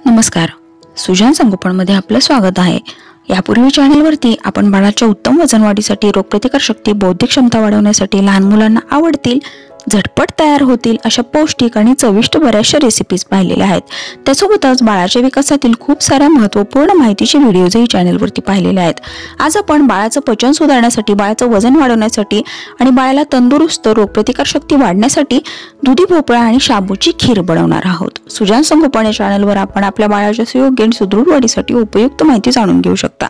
नमस्कार, सुजान संगोपनमध्ये आपलं स्वागत आहे। यापूर्वी चॅनलवरती आपण बाळाच्या उत्तम वजन वाढीसाठी, रोगप्रतिकार शक्ती, बौद्धिक क्षमता वाढवण्यासाठी, लहान मुलांना आवडतील, झटपट तयार होतील अशा पौष्टिक आणि चविष्ट बऱ्याचशा रेसिपीज पाहिलेल्या आहेत। त्यासोबतच बाळाच्या विकासातील खूप साऱ्या महत्त्वपूर्ण माहितीचे व्हिडिओजही चॅनलवरती पाहिलेले आहेत। आज आपण बाळाचं पचन सुधारण्यासाठी, बाळाचं वजन वाढवण्यासाठी आणि बाळाला तंदुरुस्त, रोगप्रतिकार शक्ती वाढण्यासाठी दुधी भोपळा आणि शाबूची खीर बनवणार आहोत। सुजान संगोपन या चॅनलवर आपण आपल्या बाळाच्या सुयोग्य आणि सुदृढ वाढीसाठी उपयुक्त माहिती जाणून घेऊ शकता।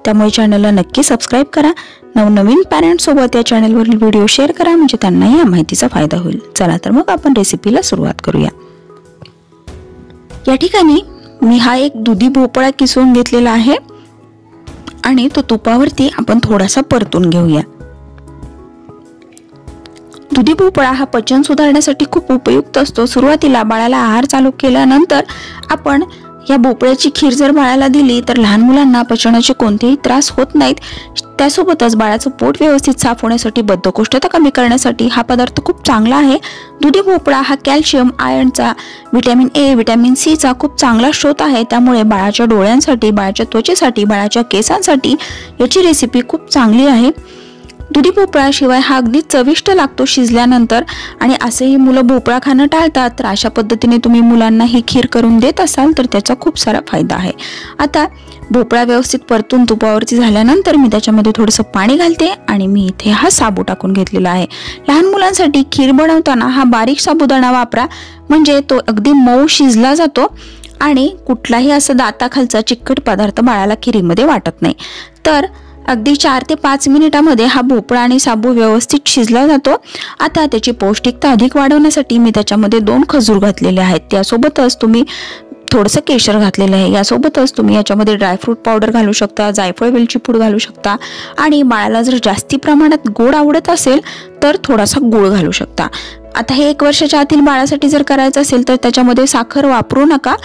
त्यामुळे चॅनलला नक्की सबस्क्राइब करा। नवनवीन पॅरेंट्स सोबत या चॅनलवरील व्हिडिओ शेअर करा, म्हणजे त्यांनाही या माहितीचा फायदा होईल। चला तर मग आपण रेसिपीला सुरुवात करूया। या ठिकाणी मी हा एक दुधी भोपळा किसून घेतलेला आहे आणि तो तुपावरती आपण थोडासा परतून घेऊया। दुधी भोपळा हा पचन सुधारण्यासाठी खूप उपयुक्त असतो। सुरुवातीला बाळाला आहार चालू केल्यानंतर आपण या भोपळ्याची खीर जर बाळाला दिली तर लहान मुलांना पचनाचे कोणतेही त्रास होत नाहीत। त्यासोबतच बाळाचं पोट व्यवस्थित साफ होण्यासाठी, बद्धकोष्ठता कमी करण्यासाठी हा पदार्थ खूप चांगला आहे। दुधी भोपळा हा कॅल्शियम, आयर्नचा, व्हिटॅमिन ए, व्हिटॅमिन सी चा खूप चांगला स्रोत आहे। त्यामुळे बाळाच्या डोळ्यांसाठी, बाळाच्या त्वचेसाठी, बाळाच्या केसांसाठी याची रेसिपी खूप चांगली आहे। दुधी भोपळा शिवाय हा अगदी चविष्ट लागतो शिजल्यानंतर, आणि असेही मुलं भोपळा खाणं टाळतात, तर अशा पद्धतीने तुम्ही मुलांना ही खीर करून देत असाल तर त्याचा खूप सारा फायदा आहे। आता भोपळा व्यवस्थित परतून तुपावरती झाल्यानंतर मी त्याच्यामध्ये थोडंसं पाणी घालते आणि मी इथे हा साबू टाकून घेतलेला आहे। लहान मुलांसाठी खीर बनवताना हा बारीक साबुदाणा वापरा, म्हणजे तो अगदी मऊ शिजला जातो आणि कुठलाही असं दाताखालचा चिकट पदार्थ बाळाला खीरीमध्ये वाटत नाही। तर अगदी 4 ते 5 मिनिटांमध्ये हा भोपळा आणि साबू व्यवस्थित शिजला जातो। आता त्याची पौष्टिकता अधिक वाढवण्यासाठी मी त्याच्यामध्ये 2 खजूर घातलेले आहेत। त्यासोबतच तुम्ही थोडंसं केशर घातलेलं आहे। यासोबतच तुम्ही याच्यामध्ये ड्रायफ्रूट पावडर घालू शकता, जायफळ वेलची पूड घालू शकता, आणि बाळाला जर जास्ती प्रमाणात गोड आवडत असेल तर थोडासा गूळ घालू शकता। आता हे 1 वर्षाच्या आतील बाळासाठी जर करायचं असेल तर त्याच्यामध्ये साखर वापरू नका।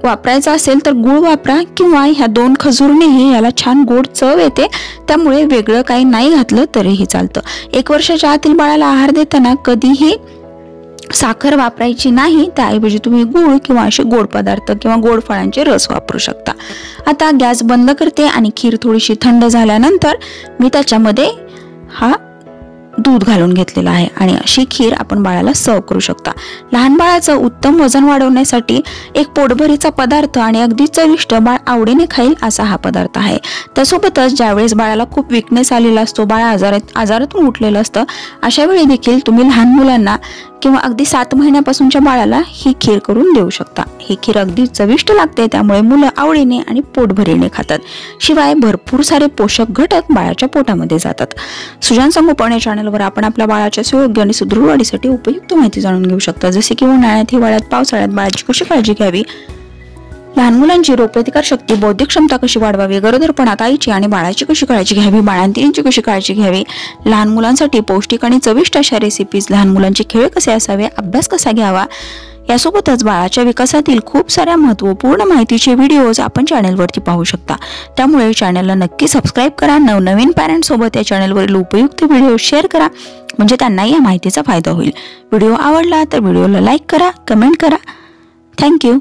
वापरायचा असेल तर गूळ वापरा, किंवा ह्या 2 खजूरनेही याला छान गोड चव येते। त्यामुळे वेगळं काही नाही घातलं तरीही चालतं। 1 वर्षाच्या आतील बाळाला आहार देताना कधीही साखर वापरायची नाही, त्याऐवजी तुम्ही गूळ किंवा असे गोड पदार्थ किंवा गोड फळांचे रस वापरू शकता। आता गॅस बंद करते आणि खीर थोडीशी थंड झाल्यानंतर मी त्याच्यामध्ये हा दूध घालून घेतलेला आहे, आणि अशी खीर आपण बाळाला सर्व करू शकता। लहान बाळाचं उत्तम वजन वाढवण्यासाठी एक पोटभरीचा पदार्थ आणि अगदी चविष्ट, बाळ आवडीने खाईल असा हा पदार्थ आहे। त्यासोबतच ज्यावेळेस बाळाला खूप विकनेस आलेला असतो, बाळ आजारातून उठलेलं असतं, अशा वेळी देखील तुम्ही लहान मुलांना किंवा अगदी 7 महिन्यापासूनच्या बाळाला ही खीर करून देऊ शकता। ही खीर अगदी चविष्ट लागते, त्यामुळे मुलं आवडीने आणि पोटभरीने खातात। शिवाय भरपूर सारे पोषक घटक बाळाच्या पोटामध्ये जातात। सुजान संगोपन या चॅनलवर आपण आपल्या बाळाच्या सुयोग्य आणि सुदृढ वाढीसाठी उपयुक्त माहिती जाणून घेऊ शकता, जसे की उन्हाळ्यात, हिवाळ्यात, पावसाळ्यात बाळाची कशी काळजी घ्यावी, लहान मुलांची रोगप्रतिकार शक्ती, बौद्धिक क्षमता कशी वाढवावी, गरोदरपणात आईची आणि बाळाची कशी काळजी घ्यावी, बाळंतीणींची कशी काळजी घ्यावी, लहान मुलांसाठी पौष्टिक आणि चविष्ट अशा रेसिपीज, लहान मुलांचे खेळ कसे असावे, अभ्यास कसा घ्यावा, यासोबतच बाळाच्या विकासातील खूप साऱ्या महत्त्वपूर्ण माहितीचे व्हिडिओज आपण चॅनलवरती पाहू शकता। त्यामुळे चॅनलला नक्की सबस्क्राइब करा। नवनवीन पॅरेंट्स सोबत या चॅनलवरील उपयुक्त व्हिडिओ शेअर करा, म्हणजे त्यांनाही या माहितीचा फायदा होईल। व्हिडिओ आवडला तर व्हिडिओला लाईक करा, कमेंट करा। थँक्यू।